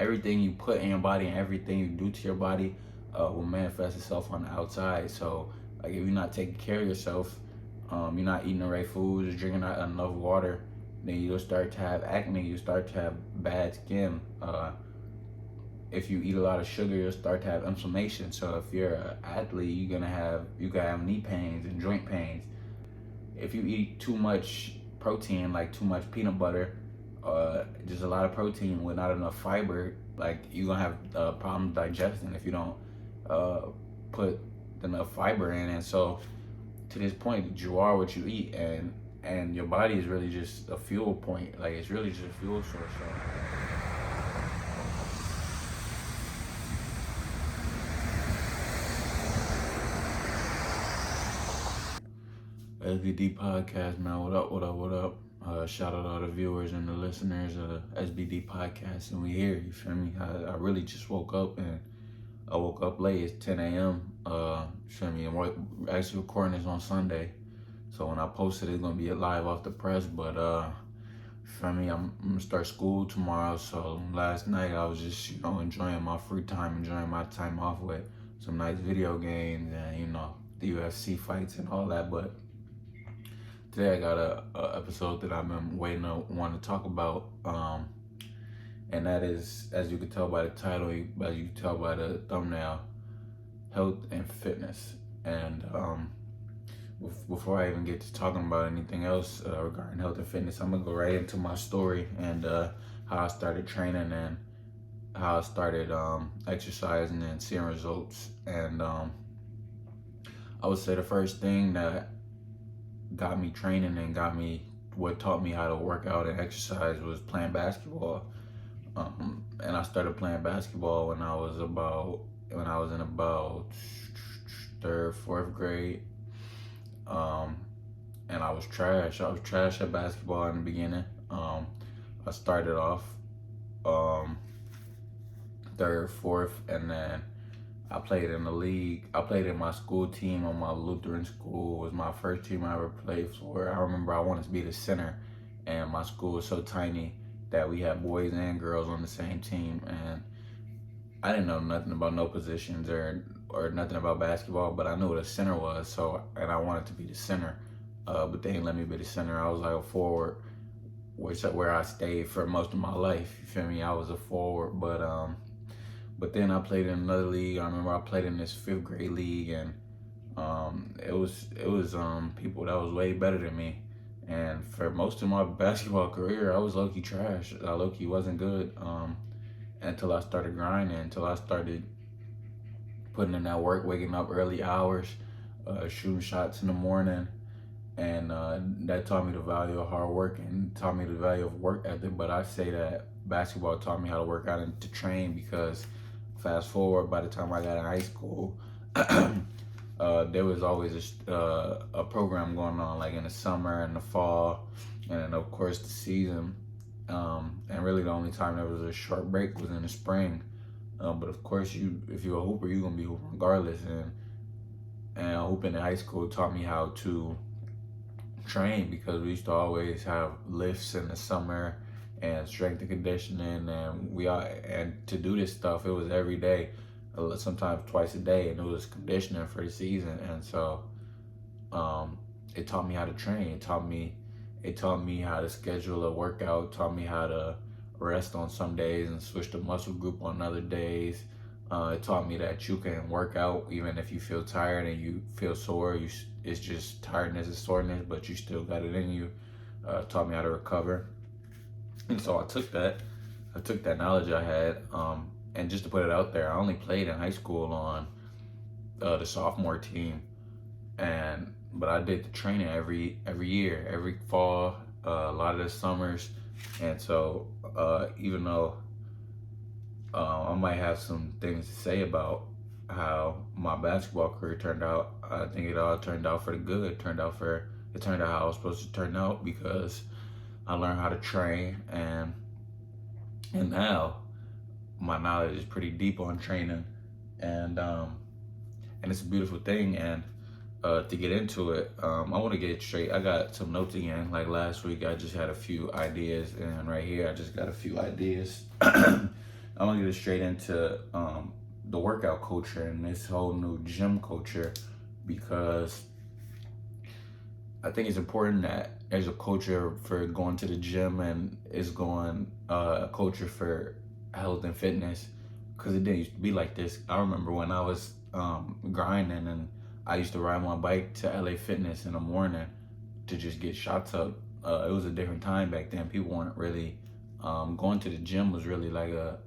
everything you put in your body and everything you do to your body will manifest itself on the outside. So like if you're not taking care of yourself, you're not eating the right foods, drinking not enough water, then you'll start to have acne, you start to have bad skin. If you eat a lot of sugar, you'll start to have inflammation. So if you're an athlete, you can have knee pains and joint pains. If you eat too much protein, like too much peanut butter, just a lot of protein with not enough fiber, like you're gonna have problems digesting if you don't put enough fiber in. And so to this point, you are what you eat, and your body is really just a fuel point. Like it's really just a fuel source. So. SBD podcast, man. What up? What up? What up? Shout out to all the viewers and the listeners of the SBD podcast, and we here. You feel me? I really just woke up, and I woke up late. It's 10 a.m. You feel me? I'm actually recording this on Sunday, so when I post it, it's gonna be live off the press. But you feel me? I'm gonna start school tomorrow. So last night I was just enjoying my free time, enjoying my time off with some nice video games and the UFC fights and all that. But today I got a episode that I've been waiting to want to talk about, and that is, as you can tell by the title, as you can tell by the thumbnail, health and fitness. And before I even get to talking about anything else regarding health and fitness, I'm gonna go right into my story and how I started training and how I started exercising and seeing results. And I would say the first thing that got me training and what taught me how to work out and exercise was playing basketball. And I started playing basketball when I was in about third, fourth grade. And I was trash. I was trash at basketball in the beginning. I started off third, fourth, and then I played in the league. I played in my school team on my Lutheran school. It was my first team I ever played for. I remember I wanted to be the center, and my school was so tiny that we had boys and girls on the same team, and I didn't know nothing about no positions or nothing about basketball, but I knew what a center was, and I wanted to be the center, but they didn't let me be the center. I was like a forward, where I stayed for most of my life. You feel me? I was a forward, but then I played in another league. I remember I played in this fifth grade league, and it was people that was way better than me. And for most of my basketball career, I was low-key trash. I low-key wasn't good until I started grinding, until I started putting in that work, waking up early hours, shooting shots in the morning. And that taught me the value of hard work and taught me the value of work ethic. But I say that basketball taught me how to work out and to train, because fast forward, by the time I got in high school, there was always a program going on, like in the summer and the fall, and then of course the season. And really the only time there was a short break was in the spring. But of course, if you're a hooper, you're gonna be hooping regardless. And hooping in high school taught me how to train, because we used to always have lifts in the summer and strength and conditioning, and to do this stuff, it was every day, sometimes twice a day, and it was conditioning for the season. And so it taught me how to train. It taught me how to schedule a workout, taught me how to rest on some days and switch the muscle group on other days. It taught me that you can work out even if you feel tired and you feel sore. It's just tiredness and soreness, but you still got it in you. Taught me how to recover. And so I took that knowledge I had, and just to put it out there, I only played in high school on the sophomore team, but I did the training every year, every fall, a lot of the summers. And so even though I might have some things to say about how my basketball career turned out, I think it all turned out for the good. It turned out how I was supposed to turn out, because I learned how to train, and now my knowledge is pretty deep on training, and it's a beautiful thing. And to get into it, I want to get it straight. I got some notes again. Like last week, I just had a few ideas, and right here, I just got a few ideas. I'm gonna get straight into the workout culture and this whole new gym culture, because I think it's important that there's a culture for going to the gym, and it's going a culture for health and fitness, because it didn't used to be like this. I remember when I was grinding, and I used to ride my bike to LA Fitness in the morning to just get shots up. It was a different time back then. People weren't really going to the gym was really like a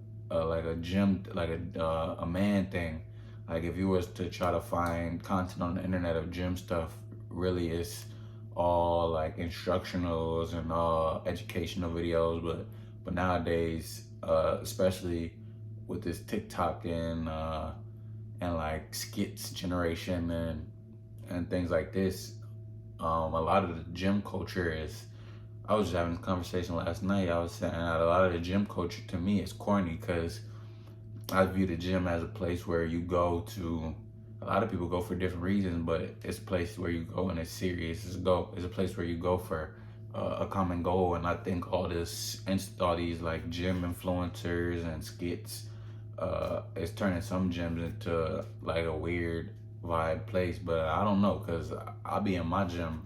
gym, like a man thing. Like if you was to try to find content on the internet of gym stuff, really it's all like instructionals and all educational videos. But nowadays, especially with this TikTok and like skits generation and things like this, a lot of the gym culture is. I was just having this conversation last night. I was saying that a lot of the gym culture to me is corny, because I view the gym as a place where you go to. A lot of people go for different reasons, but it's a place where you go and it's serious. It's a place where you go for a common goal. And I think all these like gym influencers and skits, is turning some gyms into like a weird vibe place. But I don't know, cause I'll be in my gym.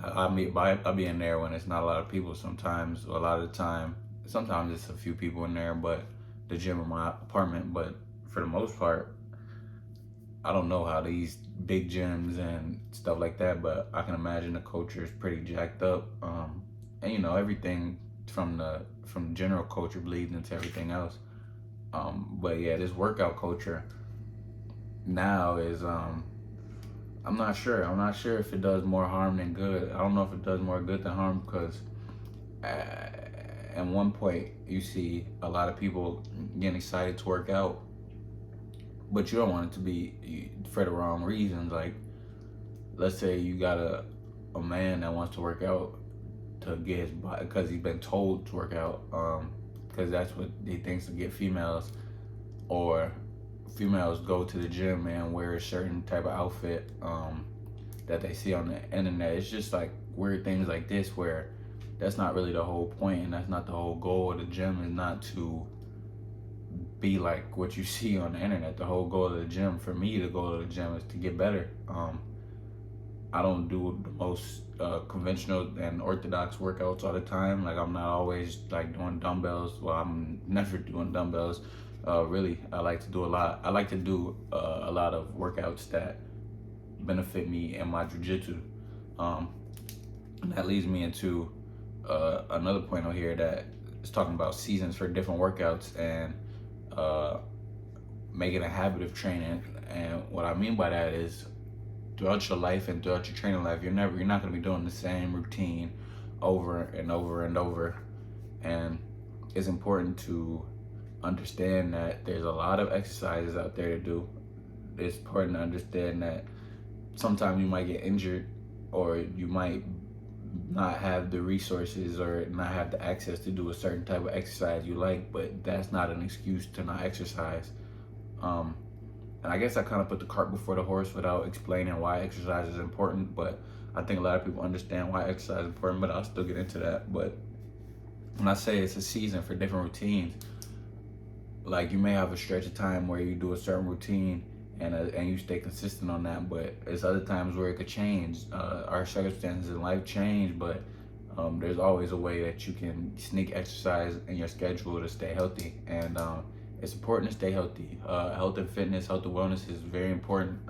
I'll be in there when it's not a lot of people sometimes. A lot of the time, sometimes it's a few people in there, but the gym in my apartment. But for the most part, I don't know how these big gyms and stuff like that, but I can imagine the culture is pretty jacked up. And everything from general culture bleeds into everything else. But yeah, this workout culture now is I'm not sure. I'm not sure if it does more harm than good. I don't know if it does more good than harm, because at one point you see a lot of people getting excited to work out, but you don't want it to be for the wrong reasons. Like, let's say you got a man that wants to work out to get his body, because he's been told to work out, because that's what he thinks to get females, or females go to the gym and wear a certain type of outfit that they see on the internet. It's just like weird things like this, where that's not really the whole point, and that's not the whole goal of the gym. Is not to be like what you see on the internet. The whole goal of the gym, for me, the goal of the gym is to get better. I don't do the most conventional and orthodox workouts all the time. Like, I'm not always like doing dumbbells. Well, I'm never doing dumbbells. Really, I like to do a lot. I like to do a lot of workouts that benefit me in my jiu-jitsu. And that leads me into another point on here that is talking about seasons for different workouts, and making a habit of training. And what I mean by that is, throughout your life and throughout your training life, you're not going to be doing the same routine over and over and over. And it's important to understand that there's a lot of exercises out there to do. It's important to understand that sometimes you might get injured, or you might not have the resources or not have the access to do a certain type of exercise you like, but that's not an excuse to not exercise. And I guess I kind of put the cart before the horse without explaining why exercise is important, but I think a lot of people understand why exercise is important, but I'll still get into that. But when I say it's a season for different routines, like, you may have a stretch of time where you do a certain routine and you stay consistent on that, but there's other times where it could change. Our circumstances in life change, but there's always a way that you can sneak exercise in your schedule to stay healthy. And it's important to stay healthy. Health and fitness, health and wellness is very important.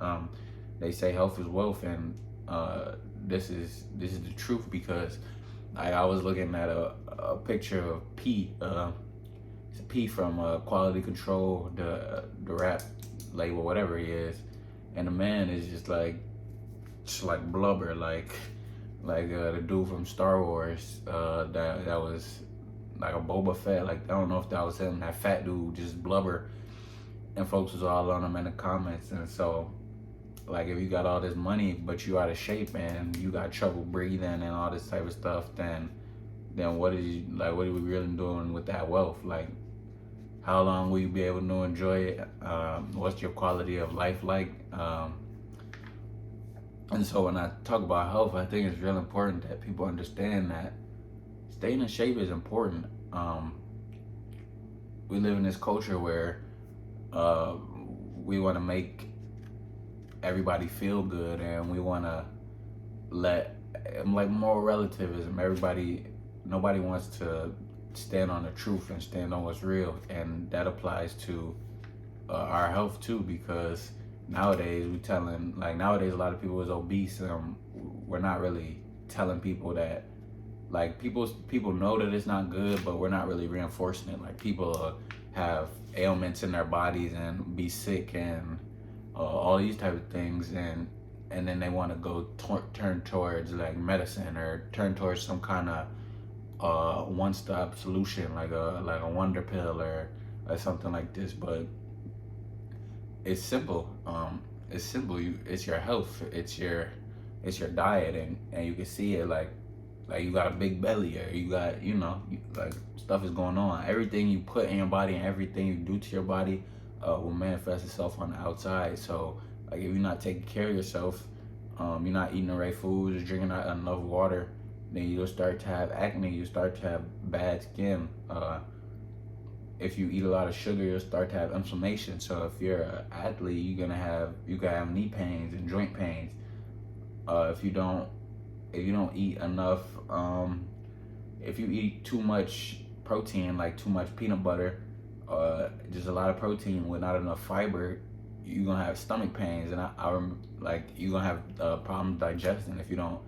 They say health is wealth, and this is the truth, because I was looking at a picture of P. It's P from Quality Control, the rap label, whatever he is, and the man is just like blubber, like the dude from Star Wars, that was like a Boba Fett. Like, I don't know if that was him, that fat dude, just blubber, and folks was all on him in the comments. And so, like, if you got all this money but you out of shape and you got trouble breathing and all this type of stuff, then what are we really doing with that wealth? Like, how long will you be able to enjoy it? What's your quality of life like? And so when I talk about health, I think it's real important that people understand that staying in shape is important. we live in this culture where uh, we want to make everybody feel good, and we want to let like moral relativism. Nobody wants to stand on the truth and stand on what's real, and that applies to our health too. Because nowadays a lot of people is obese. We're not really telling people that, like, people know that it's not good, but we're not really reinforcing it. Like, people have ailments in their bodies and be sick and all these type of things, and then they want to go turn towards like medicine, or turn towards some kind of one-stop solution, like a wonder pill, or something like this. But it's simple. It's simple. It's your health. It's your diet, and you can see it, like you got a big belly, or you got, like, stuff is going on. Everything you put in your body and everything you do to your body will manifest itself on the outside. So, like, if you're not taking care of yourself, you're not eating the right foods, drinking not enough water, then you'll start to have acne. You start to have bad skin. If you eat a lot of sugar, you'll start to have inflammation. So if you're an athlete, you can have knee pains and joint pains. If you don't eat enough, if you eat too much protein, like too much peanut butter, just a lot of protein with not enough fiber, you're gonna have stomach pains, and you're gonna have problems digesting if you don't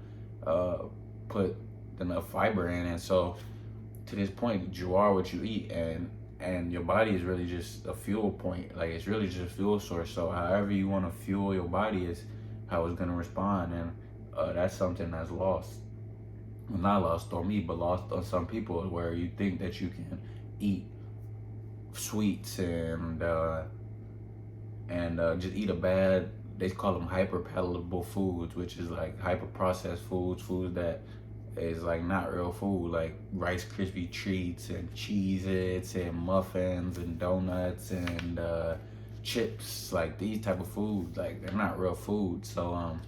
put enough fiber in. And so, to this point, you are what you eat, and your body is really just a fuel point. Like, it's really just a fuel source. So however you want to fuel your body is how it's gonna respond, and that's something that's lost. Well, not lost on me, but lost on some people, where you think that you can eat sweets and just eat they call them hyper palatable foods, which is like hyper processed foods that is like not real food, like Rice Krispie treats and Cheez-Its and muffins and donuts and chips. Like, these type of foods, like, they're not real food. So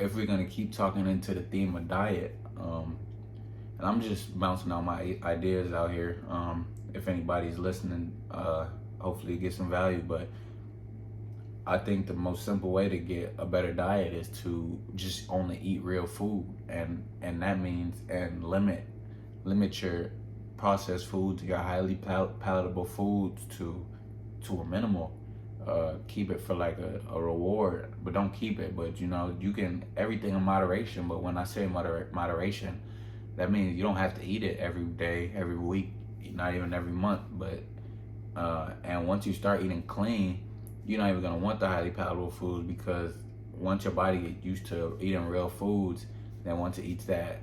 if we're gonna keep talking into the theme of diet, and I'm just bouncing out my ideas out here. If anybody's listening, hopefully you get some value. But I think the most simple way to get a better diet is to just only eat real food, and that means limit your processed foods, your highly palatable foods to a minimal. Keep it for like a reward, but don't keep it. But you can everything in moderation. But when I say moderation, that means you don't have to eat it every day, every week, not even every month. But and once you start eating clean, you're not even gonna want the highly palatable foods, because once your body gets used to eating real foods, then once it eats that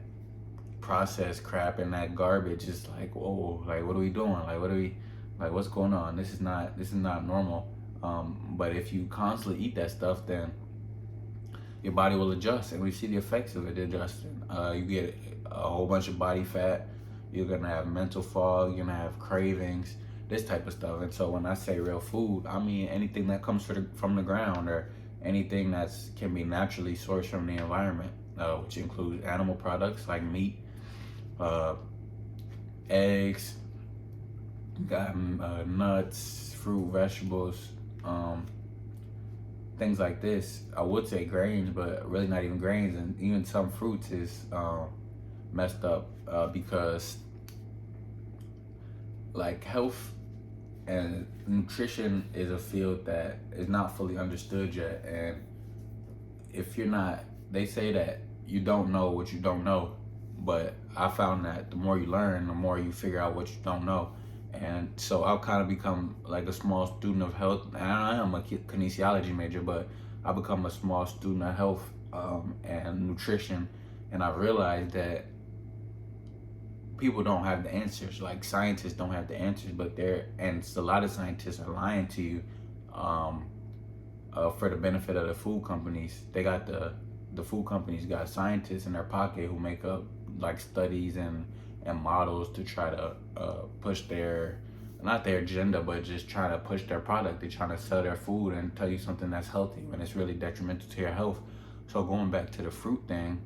processed crap and that garbage, it's like, whoa, like, what are we doing? Like, what's going on? This is not normal. But if you constantly eat that stuff, then your body will adjust, and we see the effects of it adjusting. You get a whole bunch of body fat. You're gonna have mental fog. You're gonna have cravings, this type of stuff. And so when I say real food, I mean anything that comes from the ground, or anything that can be naturally sourced from the environment, which includes animal products like meat, eggs, nuts, fruit, vegetables, things like this. I would say grains, but really not even grains, and even some fruits is messed up, because, like, health and nutrition is a field that is not fully understood yet. And if you're not, they say that you don't know what you don't know, but I found that the more you learn, the more you figure out what you don't know. And so I've kind of become like a small student of health, and I am a kinesiology major, but I've become a small student of health and nutrition. And I realized that people don't have the answers. Like, scientists don't have the answers, but a lot of scientists are lying to you for the benefit of the food companies. They got the food companies got scientists in their pocket who make up like studies and models to try to push not their agenda, but just try to push their product. They're trying to sell their food and tell you something that's healthy when it's really detrimental to your health. So going back to the fruit thing,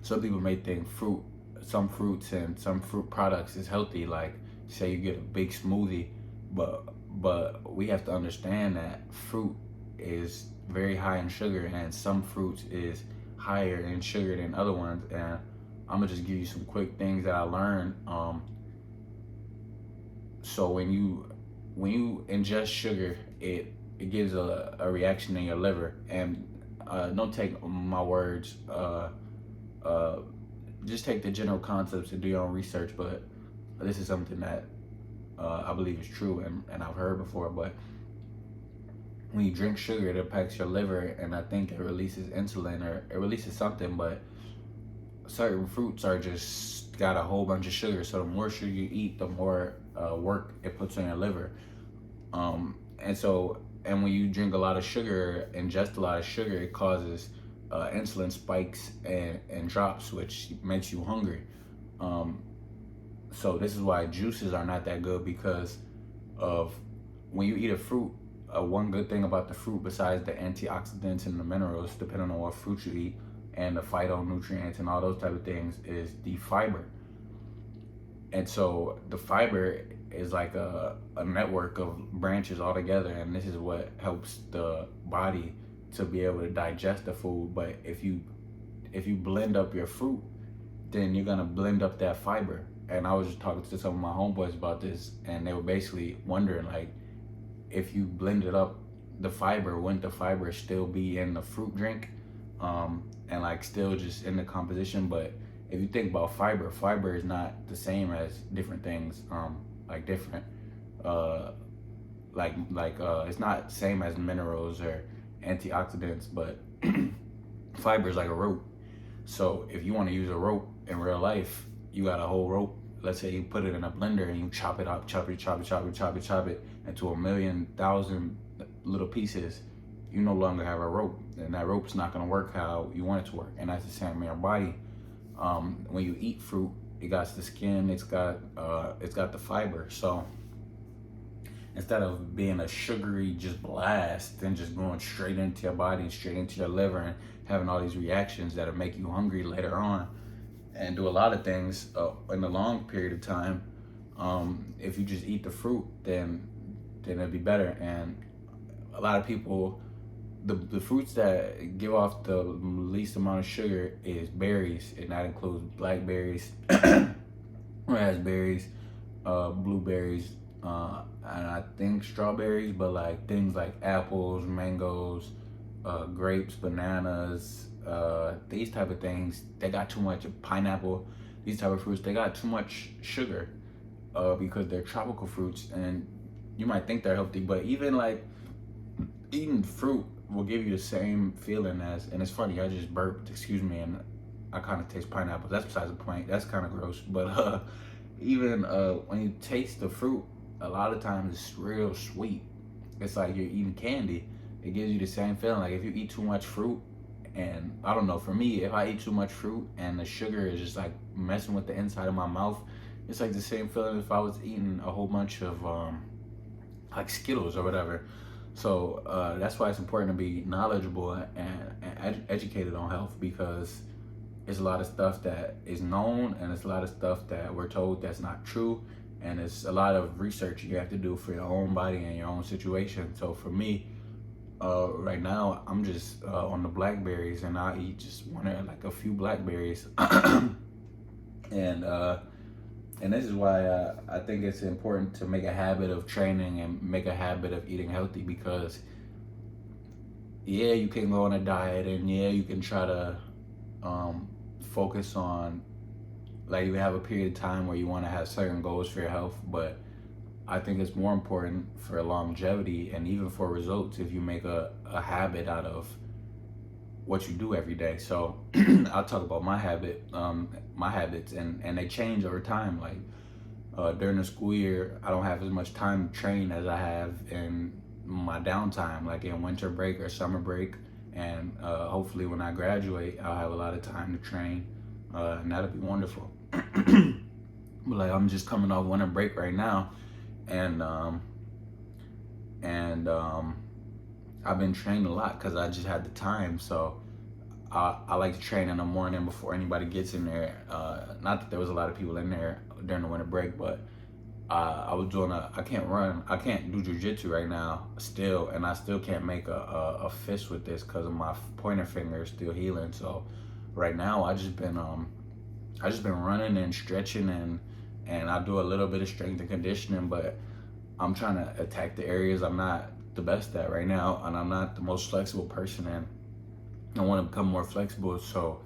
some people may think fruit some fruits and some fruit products is healthy. Like say you get a big smoothie, but we have to understand that fruit is very high in sugar, and some fruits is higher in sugar than other ones. And I'm gonna just give you some quick things that I learned. So when you ingest sugar, it gives a reaction in your liver. And don't take my words. Uh, just take the general concepts and do your own research. But this is something that I believe is true, and I've heard before. But when you drink sugar, it impacts your liver, and I think it releases insulin or it releases something. But certain fruits are just got a whole bunch of sugar. So the more sugar you eat, the more work it puts on your liver. And when you drink a lot of sugar, ingest a lot of sugar, it causes insulin spikes and drops, which makes you hungry. So this is why juices are not that good, because of when you eat a fruit. One good thing about the fruit, besides the antioxidants and the minerals, depending on what fruit you eat, and the phytonutrients and all those type of things, is the fiber. And so the fiber is like a network of branches all together, and this is what helps the body to be able to digest the food. But if you blend up your fruit, then you're gonna blend up that fiber. And I was just talking to some of my homeboys about this, and they were basically wondering, like, if you blended up the fiber, wouldn't the fiber still be in the fruit drink, and like still just in the composition? But if you think about fiber is not the same as different things, like different, it's not the same as minerals or antioxidants, but fiber is like a rope. So if you want to use a rope in real life, you got a whole rope. Let's say you put it in a blender and you chop it up, chop it into 1,000,000 little pieces. You no longer have a rope, and that rope's not going to work how you want it to work. And that's the same in your body. When you eat fruit, it got the skin, it's got the fiber. So instead of being a sugary just blast and just going straight into your body and straight into your liver and having all these reactions that'll make you hungry later on and do a lot of things in a long period of time, if you just eat the fruit, then it'll be better. And a lot of people, the fruits that give off the least amount of sugar is berries, and that includes blackberries, raspberries, blueberries, and I think strawberries. But like things like apples, mangoes, grapes, bananas, these type of things, they got too much. Pineapple, these type of fruits, they got too much sugar, because they're tropical fruits, and you might think they're healthy, but even like eating fruit will give you the same feeling as, and it's funny, I just burped, excuse me, and I kind of taste pineapple. That's besides the point. That's kind of gross. But even when you taste the fruit, a lot of times it's real sweet. It's like you're eating candy. It gives you the same feeling. Like if you eat too much fruit, and I don't know, for me, if I eat too much fruit and the sugar is just like messing with the inside of my mouth, it's like the same feeling if I was eating a whole bunch of like Skittles or whatever. So that's why it's important to be knowledgeable and educated on health, because it's a lot of stuff that is known, and it's a lot of stuff that we're told that's not true, and it's a lot of research you have to do for your own body and your own situation. So for me, right now, I'm just on the blackberries, and I eat just like a few blackberries, and this is why I think it's important to make a habit of training and make a habit of eating healthy, because yeah, you can go on a diet, and yeah, you can try to focus on, like, you have a period of time where you want to have certain goals for your health, but I think it's more important for longevity and even for results if you make a habit out of what you do every day. So I'll talk about my habits, and they change over time. Like during the school year, I don't have as much time to train as I have in my downtime, like in winter break or summer break. And hopefully when I graduate, I'll have a lot of time to train, and that'll be wonderful. But like, I'm just coming off winter break right now, and I've been training a lot because I just had the time. So I like to train in the morning before anybody gets in there. Not that there was a lot of people in there during the winter break, but I was doing I can't run, I can't do jujitsu right now still, and I still can't make a fist with this because of my pointer finger is still healing. So right now I just been running and stretching and I do a little bit of strength and conditioning, but I'm trying to attack the areas I'm not the best at right now, and I'm not the most flexible person, and I want to become more flexible. So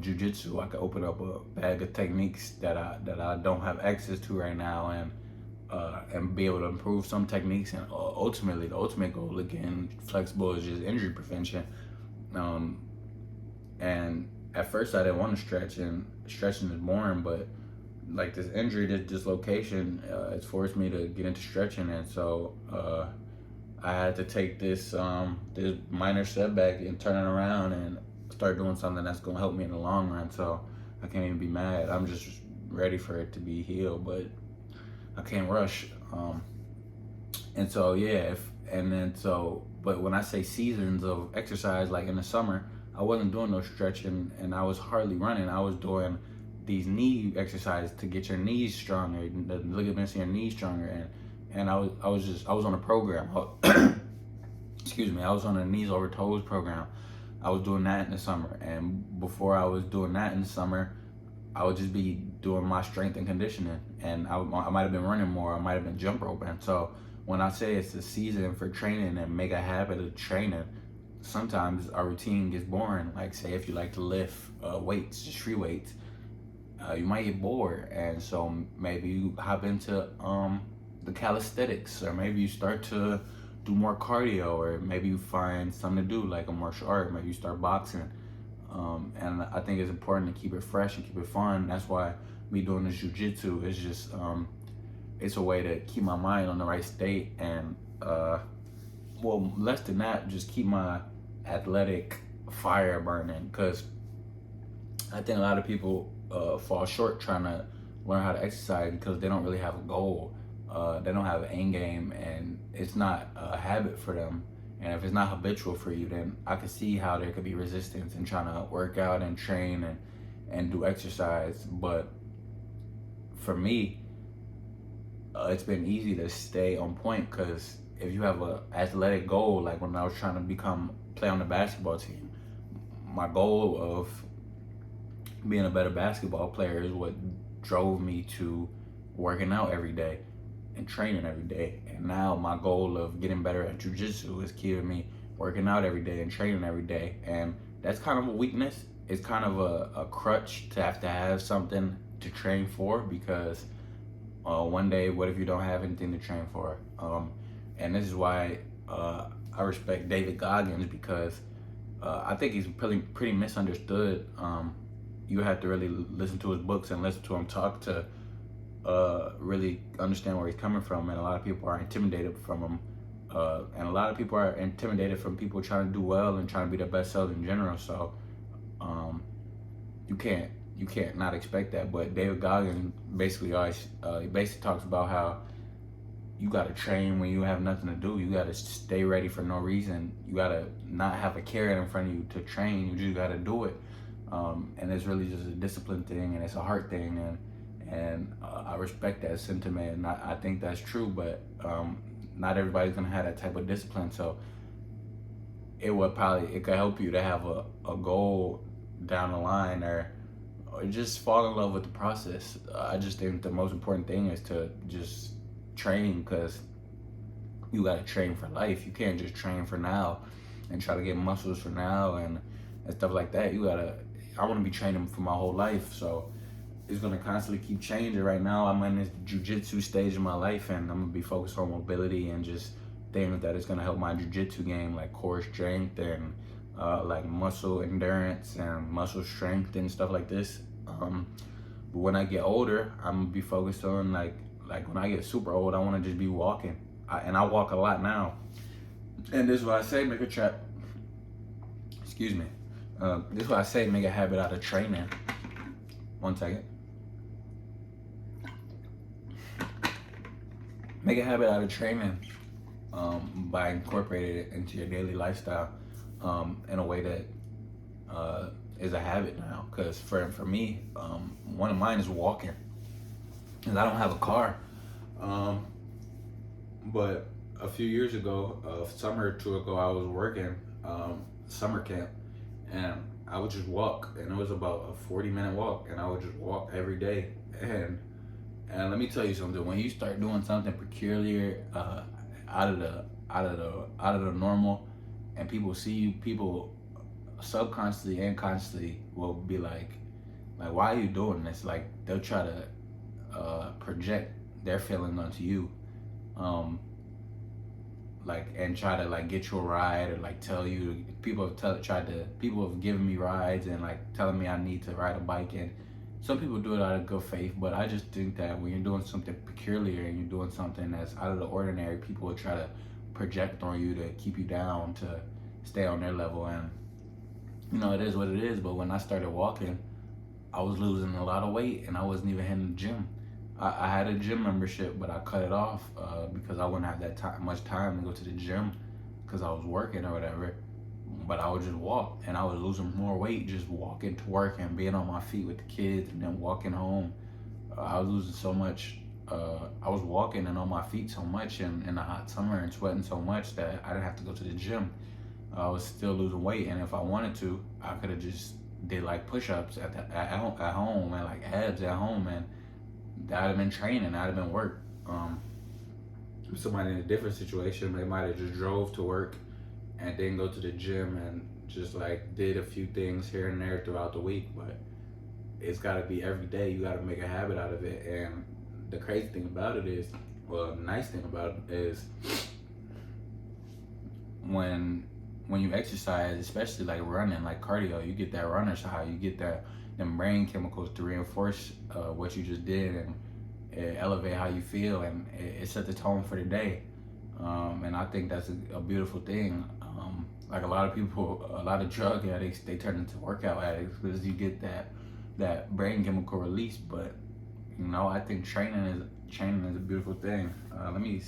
jiu-jitsu, I can open up a bag of techniques that I don't have access to right now, and be able to improve some techniques. And ultimately, the ultimate goal, again, flexible, is just injury prevention. And at first I didn't want to stretch, and stretching is boring, but like this injury, this dislocation, it's forced me to get into stretching. And so I had to take this this minor setback and turn it around and start doing something that's gonna help me in the long run. So I can't even be mad. I'm just ready for it to be healed, but I can't rush. And so yeah, but when I say seasons of exercise, like in the summer, I wasn't doing no stretching and I was hardly running. I was doing these knee exercises to get your knees stronger, the ligaments in your knees stronger, and I was on a program. Excuse me, I was on a knees over toes program. I was doing that in the summer, and before I was doing that in the summer, I would just be doing my strength and conditioning, and I might have been running more, I might have been jump roping. So when I say it's a season for training and make a habit of training, sometimes our routine gets boring. Like say if you like to lift weights, just free weights, you might get bored, and so maybe you hop into the calisthenics, or maybe you start to do more cardio, or maybe you find something to do like a martial art, maybe you start boxing. And I think it's important to keep it fresh and keep it fun. That's why me doing this jiu-jitsu is just it's a way to keep my mind on the right state, and well, less than that, just keep my athletic fire burning, because I think a lot of people fall short trying to learn how to exercise because they don't really have a goal. They don't have an end game, and it's not a habit for them. And if it's not habitual for you, then I can see how there could be resistance in trying to work out and train and do exercise. But for me, it's been easy to stay on point, because if you have a athletic goal, like when I was trying to play on the basketball team, my goal of being a better basketball player is what drove me to working out every day and training every day. And now my goal of getting better at jiu-jitsu is keeping me working out every day and training every day. And that's kind of a weakness. It's kind of a crutch to have something to train for, because one day, what if you don't have anything to train for? And this is why I respect David Goggins, because I think he's pretty misunderstood. You have to really listen to his books and listen to him talk to really understand where he's coming from. And a lot of people are intimidated from him, and a lot of people are intimidated from people trying to do well and trying to be their best selves in general. So you can't not expect that. But David Goggins basically talks about how you got to train when you have nothing to do. You got to stay ready for no reason. You got to not have a carrot in front of you to train. You just got to do it. And it's really just a discipline thing, and it's a heart thing, and I respect that sentiment, and I think that's true. But not everybody's gonna have that type of discipline. So it could help you to have a goal down the line, or just fall in love with the process. I just think the most important thing is to just train, because you got to train for life. You can't just train for now and try to get muscles for now and stuff like that. I want to be training for my whole life, so it's going to constantly keep changing. Right now I'm in this jiu-jitsu stage of my life, and I'm going to be focused on mobility and just things that is going to help my jiu-jitsu game, like core strength and like muscle endurance and muscle strength and stuff like this. But when I get older, I'm going to be focused on like when I get super old, I want to just be walking. And I walk a lot now. And this is what I say, excuse me. This is what I say, make a habit out of training. One second. Make a habit out of training by incorporating it into your daily lifestyle in a way that is a habit now. Cause for me, one of mine is walking, cause I don't have a car. Um, but a few years ago, a summer or two ago, I was working summer camp, and I would just walk, and it was about a 40-minute walk, and I would just walk every day. And let me tell you something. When you start doing something peculiar, out of the out of the normal, and people see you, people subconsciously and consciously will be like, why are you doing this? Like they'll try to project their feelings onto you, um, like and try to like get you a ride or like tell you. People have given me rides and like telling me I need to ride a bike, and some people do it out of good faith, but I just think that when you're doing something peculiar and you're doing something that's out of the ordinary, people will try to project on you to keep you down, to stay on their level. And it is what it is. But when I started walking, I was losing a lot of weight and I wasn't even hitting the gym. I had a gym membership, but I cut it off because I wouldn't have that much time to go to the gym because I was working or whatever. But I would just walk, and I was losing more weight just walking to work and being on my feet with the kids and then walking home. I was losing so much. I was walking and on my feet so much in the hot summer and sweating so much that I didn't have to go to the gym. I was still losing weight, and if I wanted to, I could have just did like push-ups at home and like abs at home, and that'd have been training, that'd have been work. Somebody in a different situation, they might have just drove to work and then go to the gym and just like did a few things here and there throughout the week. But it's got to be every day. You got to make a habit out of it. And the crazy thing about it is, well, the nice thing about it is when you exercise, especially like running, like cardio, you get that runner's high. You get them brain chemicals to reinforce what you just did, and it elevate how you feel, and it set the tone for the day. And I think that's a beautiful thing. Like a lot of people, a lot of drug addicts, they turn into workout addicts because you get that brain chemical release. But I think training is a beautiful thing. Let me.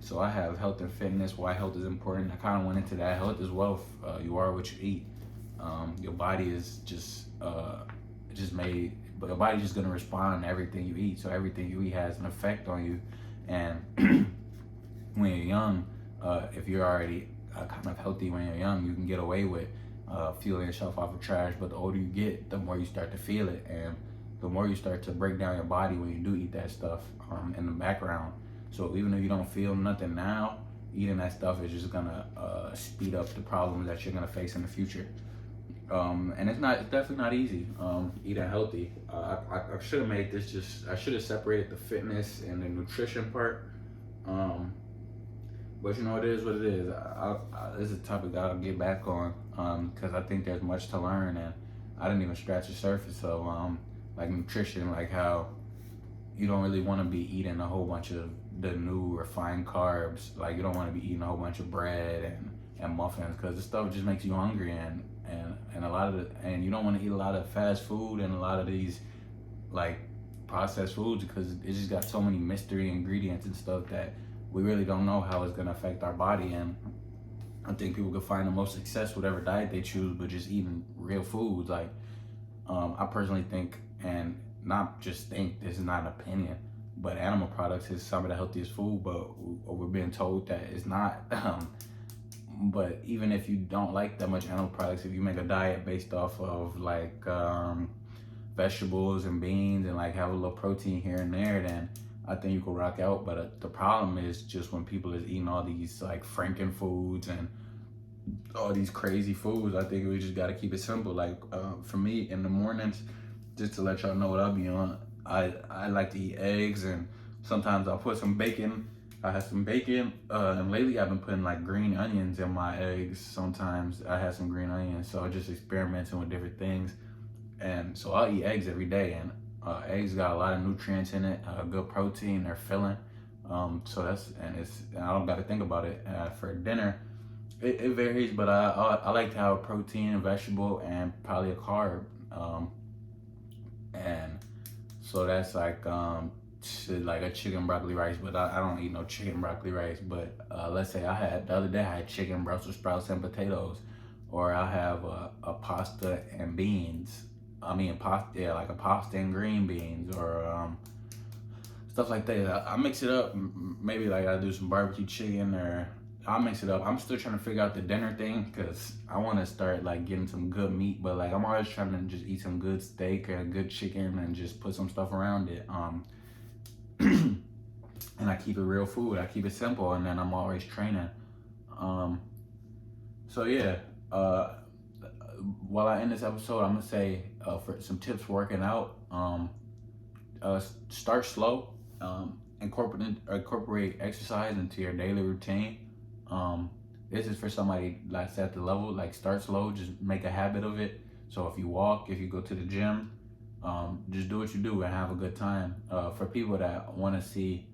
So I have health and fitness. Why health is important. I kind of went into that. Health is wealth. You are what you eat. Your body is just made. But your body's just gonna respond to everything you eat. So everything you eat has an effect on you. And when you're young, if you're already kind of healthy when you're young, you can get away with fueling yourself off of trash. But the older you get, the more you start to feel it, and the more you start to break down your body when you do eat that stuff in the background. So even if you don't feel nothing now, eating that stuff is just gonna speed up the problems that you're gonna face in the future. And it's definitely not easy eating healthy. I should have made this I should have separated the fitness and the nutrition part. But it is what it is. This is a topic I'll get back on because I think there's much to learn, and I didn't even scratch the surface of like nutrition, like how you don't really want to be eating a whole bunch of the new refined carbs. Like you don't want to be eating a whole bunch of bread and muffins because the stuff just makes you hungry, and and you don't want to eat a lot of fast food and a lot of these like processed foods because it just got so many mystery ingredients and stuff that we really don't know how it's going to affect our body. And I think people can find the most success whatever diet they choose, but just eating real foods. Like I personally think, and not just think, this is not an opinion, but animal products is some of the healthiest food, but we're being told that it's not. But even if you don't like that much animal products, if you make a diet based off of like vegetables and beans and like have a little protein here and there, then I think you can rock out. But the problem is just when people is eating all these like Franken foods and all these crazy foods. I think we just got to keep it simple. Like for me in the mornings, just to let y'all know what I'll be on, I like to eat eggs, and sometimes I'll put some bacon. I have some bacon, and lately I've been putting like green onions in my eggs. Sometimes I have some green onions, so I'm just experimenting with different things. And so I'll eat eggs every day, and eggs got a lot of nutrients in it, good protein, they're filling. So I don't got to think about it. For dinner, it varies, but I like to have a protein, a vegetable, and probably a carb. And so that's like a chicken broccoli rice, but I don't eat no chicken broccoli rice. But let's say the other day I had chicken, Brussels sprouts, and potatoes, or I'll have a pasta and beans. I mean, pasta, yeah, like a pasta and green beans, or stuff like that. I mix it up. Maybe like I do some barbecue chicken, or I'll mix it up. I'm still trying to figure out the dinner thing because I want to start like getting some good meat. But like I'm always trying to just eat some good steak or good chicken and just put some stuff around it. And I keep it real food. I keep it simple, and then I'm always training. Um, so yeah. While I end this episode, I'm gonna say for some tips for working out. Start slow. Incorporate exercise into your daily routine. This is for somebody that's at the level. Like start slow, just make a habit of it. So if you walk, if you go to the gym, just do what you do and have a good time. For people that want to see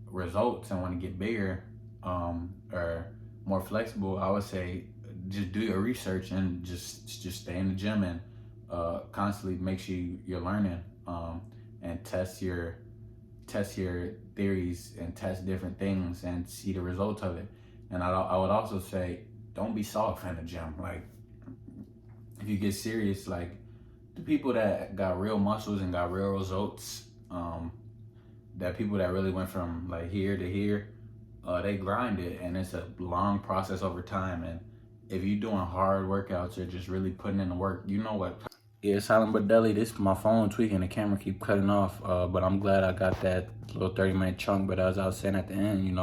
results and want to get bigger, or more flexible, I would say just do your research and just stay in the gym and constantly make sure you're learning, and test your theories and test different things and see the results of it. And I would also say don't be soft in the gym. Like if you get serious, like the people that got real muscles and got real results, that people that really went from like here to here, they grind it, and it's a long process over time. And if you're doing hard workouts or just really putting in the work, you know what? Yeah, Silent but Deadly. This is my phone tweaking. The camera keep cutting off. But I'm glad I got that little 30-minute chunk. But as I was saying at the end,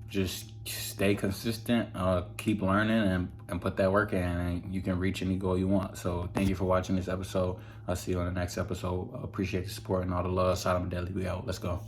just stay consistent, keep learning, and put that work in, and you can reach any goal you want. So thank you for watching this episode. I'll see you on the next episode. Appreciate the support and all the love. Silent but Deadly. We out. Let's go.